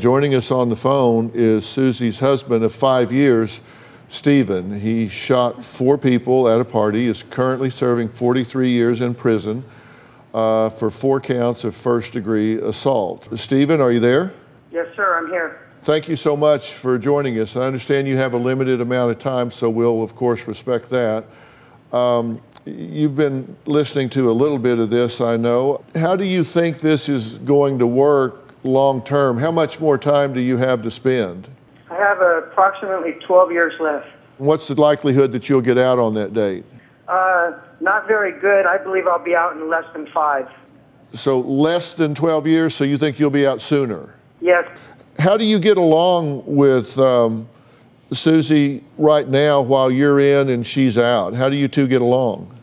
Joining us on the phone is Susie's husband of 5 years, Stephen. He shot 4 people at a party, is currently serving 43 years in prison for 4 counts of first-degree assault. Stephen, are you there? Yes, sir, I'm here. Thank you so much for joining us. I understand you have a limited amount of time, so we'll, of course, respect that. You've been listening to a little bit of this, I know. How do you think this is going to work long term? How much more time do you have to spend? I have approximately 12 years left. What's the likelihood that you'll get out on that date? Not very good. I believe I'll be out in less than 5. So less than 12 years, so you think you'll be out sooner? Yes. How do you get along with Susie right now while you're in and she's out? How do you two get along?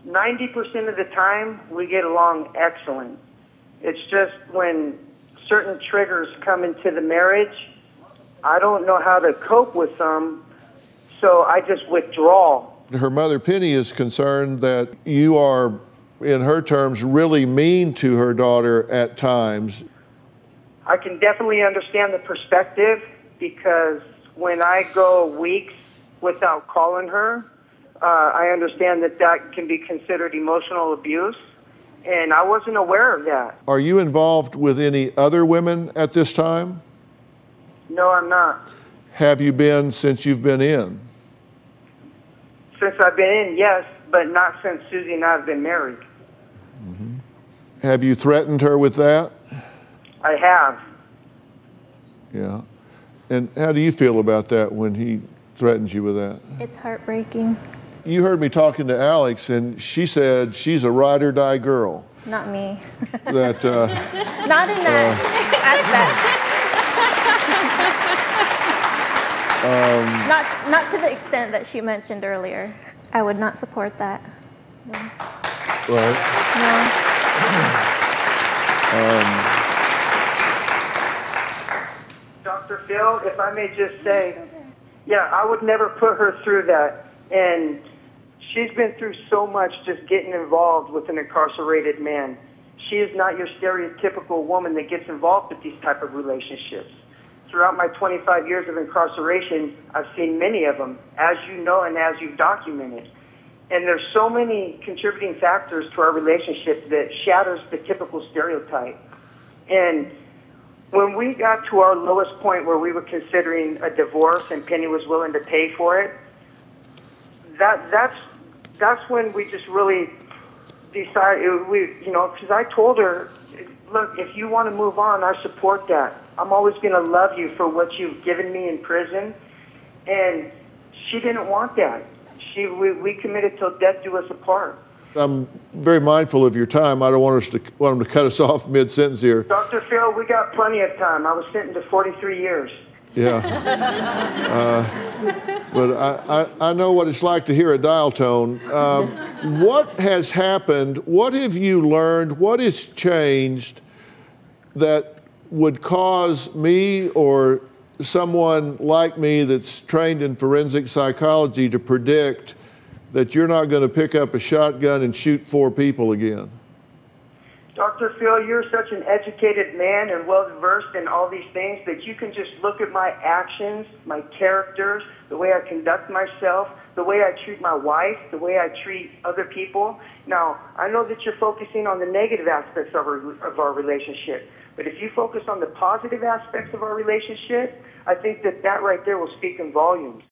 90% of the time, we get along excellent. It's just when certain triggers come into the marriage, I don't know how to cope with them, so I just withdraw. Her mother, Penny, is concerned that you are, in her terms, really mean to her daughter at times. I can definitely understand the perspective, because when I go weeks without calling her, I understand that that can be considered emotional abuse, and I wasn't aware of that. Are you involved with any other women at this time? No, I'm not. Have you been since you've been in? Since I've been in, yes, but not since Susie and I have been married. Mm-hmm. Have you threatened her with that? I have. Yeah. And how do you feel about that when he threatens you with that? It's heartbreaking. You heard me talking to Alex, and she said she's a ride or die girl. Not me. That not in that aspect. Not to the extent that she mentioned earlier. I would not support that. No. Right. No. Dr. Phil, if I may just say, yeah, I would never put her through that. And she's been through so much just getting involved with an incarcerated man. She is not your stereotypical woman that gets involved with these type of relationships. Throughout my 25 years of incarceration, I've seen many of them, as you know and as you've documented. And there's so many contributing factors to our relationship that shatters the typical stereotype. And when we got to our lowest point where we were considering a divorce and Penny was willing to pay for it, that's when we just really decided, because I told her, look, if you want to move on, I support that. I'm always going to love you for what you've given me in prison. And she didn't want that. We committed till death do us apart. I'm very mindful of your time. I don't want them to cut us off mid-sentence here. Dr. Phil, we got plenty of time. I was sentenced to 43 years. Yeah. But I know what it's like to hear a dial tone. What has happened? What have you learned? What has changed that would cause me or someone like me that's trained in forensic psychology to predict that you're not going to pick up a shotgun and shoot 4 people again? Dr. Phil, you're such an educated man and well-versed in all these things that you can just look at my actions, my characters, the way I conduct myself, the way I treat my wife, the way I treat other people. Now, I know that you're focusing on the negative aspects of our relationship, but if you focus on the positive aspects of our relationship, I think that right there will speak in volumes.